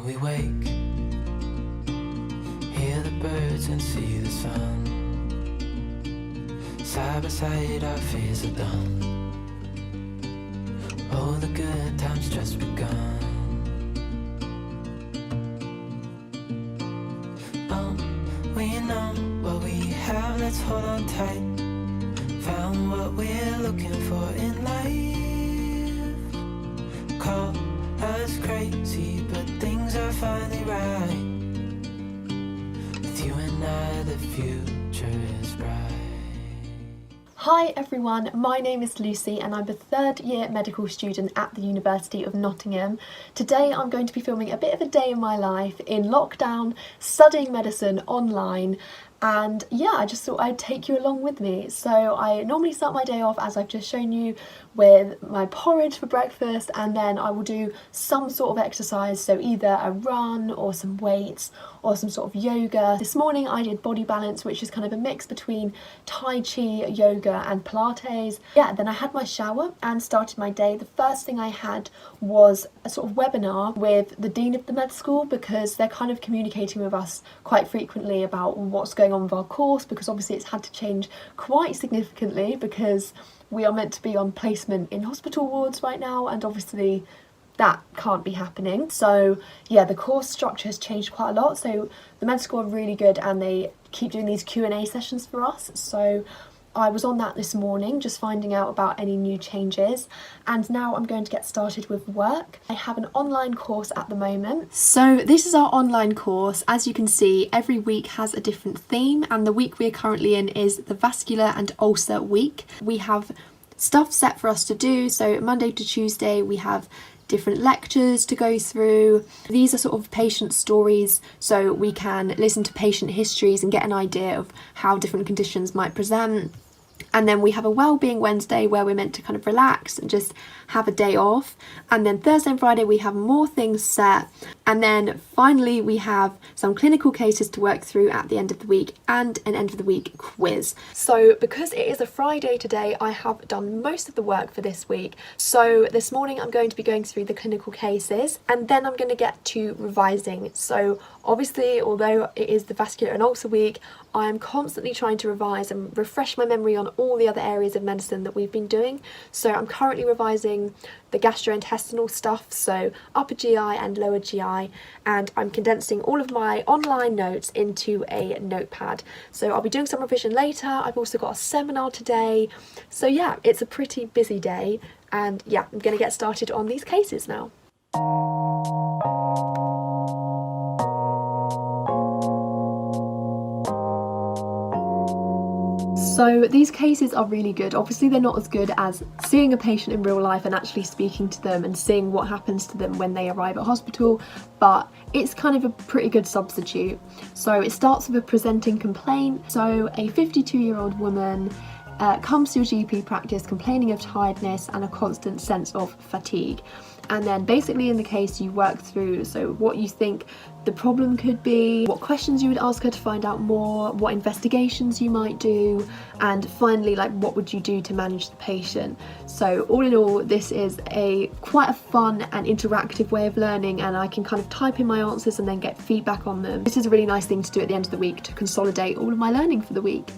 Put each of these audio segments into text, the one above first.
we wake, hear the birds and see the sun. Side by side our fears are done. Oh, the good times just begun. Oh, we know what we have, let's hold on tight. Found what we're looking for in life. Call us crazy, but things are finally right. With you and I, the future is bright. Hi everyone, my name is Lucy and I'm a third year medical student at the University of Nottingham. Today I'm going to be filming a bit of a day in my life in lockdown, studying medicine online. And yeah, I just thought I'd take you along with me. So I normally start my day off, as I've just shown you, with my porridge for breakfast, and then I will do some sort of exercise, so either a run or some weights or some sort of yoga. This morning I did body balance, which is kind of a mix between Tai Chi, yoga and Pilates. Yeah, then I had my shower and started my day. The first thing I had was a sort of webinar with the Dean of the Med School, because they're kind of communicating with us quite frequently about what's going on with our course, because obviously it's had to change quite significantly because we are meant to be on placement in hospital wards right now, and obviously that can't be happening. So yeah, the course structure has changed quite a lot. So the med school are really good and they keep doing these Q&A sessions for us. So I was on that this morning, just finding out about any new changes, and now I'm going to get started with work. I have an online course at the moment. So this is our online course. As you can see, every week has a different theme, and the week we are currently in is the vascular and ulcer week. We have stuff set for us to do, so Monday to Tuesday we have different lectures to go through. These are sort of patient stories, so we can listen to patient histories and get an idea of how different conditions might present. And then we have a Wellbeing Wednesday where we're meant to kind of relax and just have a day off. And then Thursday and Friday we have more things set. And then finally we have some clinical cases to work through at the end of the week and an end of the week quiz. So because it is a Friday today, I have done most of the work for this week. So this morning I'm going to be going through the clinical cases, and then I'm going to get to revising. So obviously, although it is the vascular and ulcer week, I am constantly trying to revise and refresh my memory on all the other areas of medicine that we've been doing. So I'm currently revising the gastrointestinal stuff, so upper GI and lower GI, and I'm condensing all of my online notes into a notepad. So I'll be doing some revision later. I've also got a seminar today. So yeah, it's a pretty busy day, and yeah, I'm going to get started on these cases now. So these cases are really good. Obviously they're not as good as seeing a patient in real life and actually speaking to them and seeing what happens to them when they arrive at hospital, but it's kind of a pretty good substitute. So it starts with a presenting complaint. So a 52-year-old woman comes to your GP practice complaining of tiredness and a constant sense of fatigue. And then basically in the case you work through so what you think the problem could be, what questions you would ask her to find out more, what investigations you might do, and finally like what would you do to manage the patient. So all in all, this is quite a fun and interactive way of learning, and I can kind of type in my answers and then get feedback on them. This is a really nice thing to do at the end of the week to consolidate all of my learning for the week.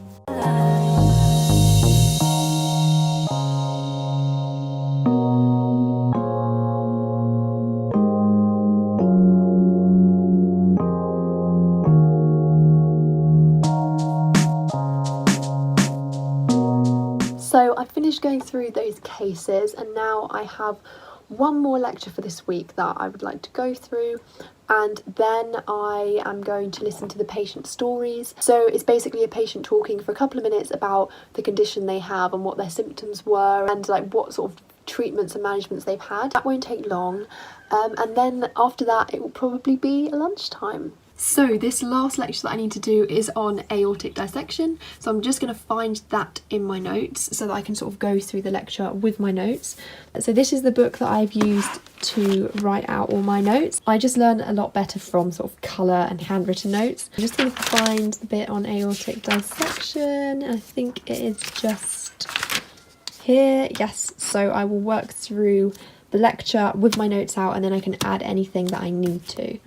So I finished going through those cases, and now I have one more lecture for this week that I would like to go through, and then I am going to listen to the patient stories. So it's basically a patient talking for a couple of minutes about the condition they have and what their symptoms were and like what sort of treatments and managements they've had. That won't take long, and then after that it will probably be lunchtime. So this last lecture that I need to do is on aortic dissection, so I'm just going to find that in my notes so that I can sort of go through the lecture with my notes. So this is the book that I've used to write out all my notes. I just learn a lot better from sort of colour and handwritten notes. I'm just going to find the bit on aortic dissection. I think it is just here. Yes, so I will work through the lecture with my notes out and then I can add anything that I need to.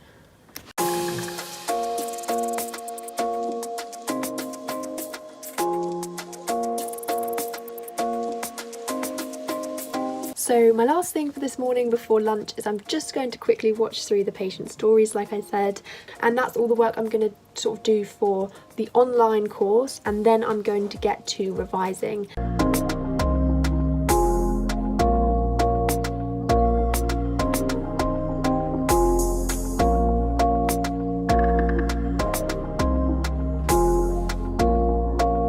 So my last thing for this morning before lunch is I'm just going to quickly watch through the patient stories, like I said, and that's all the work I'm going to sort of do for the online course, and then I'm going to get to revising.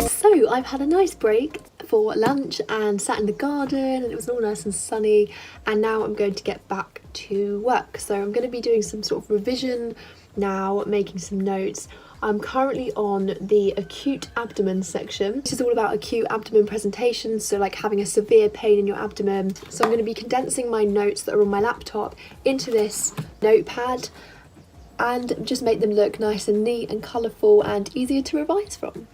So I've had a nice break for lunch and sat in the garden, and it was all nice and sunny, and now I'm going to get back to work. So I'm going to be doing some sort of revision now, making some notes. I'm currently on the acute abdomen section, which is all about acute abdomen presentation, so like having a severe pain in your abdomen. So I'm going to be condensing my notes that are on my laptop into this notepad and just make them look nice and neat and colourful and easier to revise from.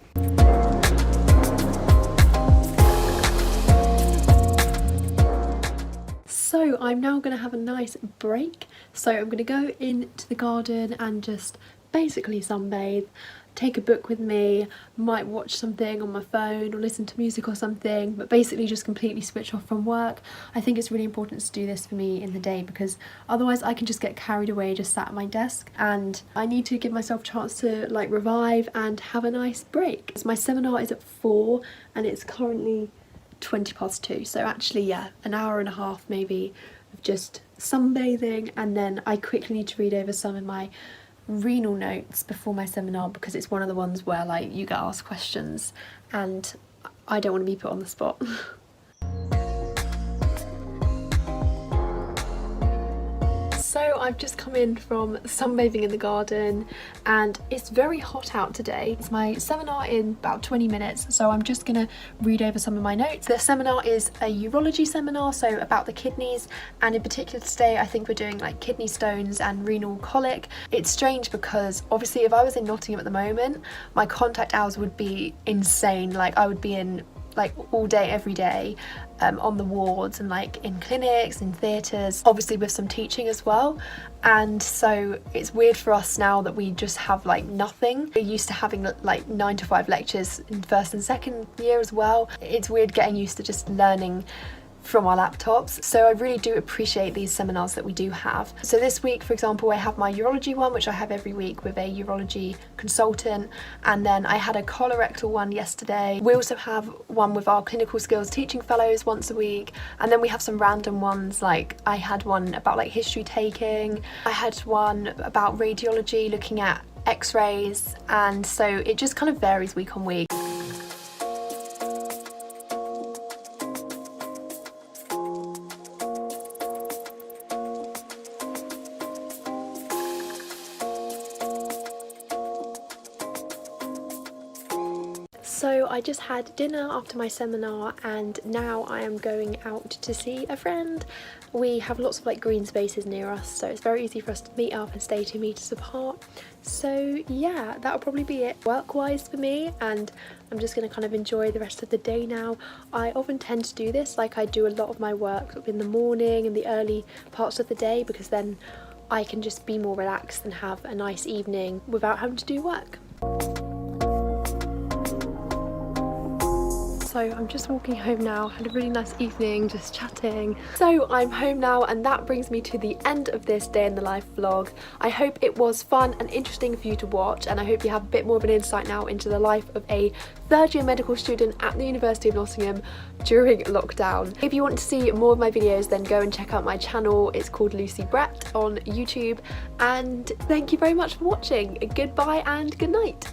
So I'm now going to have a nice break. So I'm going to go into the garden and just basically sunbathe, take a book with me, might watch something on my phone or listen to music or something, but basically just completely switch off from work. I think it's really important to do this for me in the day because otherwise I can just get carried away just sat at my desk, and I need to give myself a chance to like revive and have a nice break. So my seminar is at 4 and it's currently 2:20, so actually yeah, an hour and a half maybe of just sunbathing, and then I quickly need to read over some of my renal notes before my seminar because it's one of the ones where like you get asked questions and I don't want to be put on the spot. So I've just come in from sunbathing in the garden and it's very hot out today. It's my seminar in about 20 minutes, so I'm just gonna read over some of my notes. The seminar is a urology seminar, so about the kidneys, and in particular today I think we're doing like kidney stones and renal colic. It's strange because obviously if I was in Nottingham at the moment, my contact hours would be insane. Like I would be in like all day every day on the wards and like in clinics, in theatres, obviously with some teaching as well. And so it's weird for us now that we just have like nothing. We're used to having like 9 to 5 lectures in first and second year as well. It's weird getting used to just learning from our laptops. So I really do appreciate these seminars that we do have. So this week, for example, I have my urology one, which I have every week with a urology consultant, and then I had a colorectal one yesterday. We also have one with our clinical skills teaching fellows once a week, and then we have some random ones, like I had one about like history taking, I had one about radiology looking at x-rays, and so it just kind of varies week on week. So I just had dinner after my seminar and now I am going out to see a friend. We have lots of like green spaces near us, so it's very easy for us to meet up and stay 2 meters apart. So yeah, that'll probably be it work-wise for me, and I'm just going to kind of enjoy the rest of the day now. I often tend to do this, like I do a lot of my work in the morning and the early parts of the day, because then I can just be more relaxed and have a nice evening without having to do work. So I'm just walking home now, had a really nice evening just chatting. So I'm home now, and that brings me to the end of this day in the life vlog. I hope it was fun and interesting for you to watch, and I hope you have a bit more of an insight now into the life of a third-year medical student at the University of Nottingham during lockdown. If you want to see more of my videos, then go and check out my channel. It's called Lucy Brett on YouTube, and thank you very much for watching. Goodbye and good night.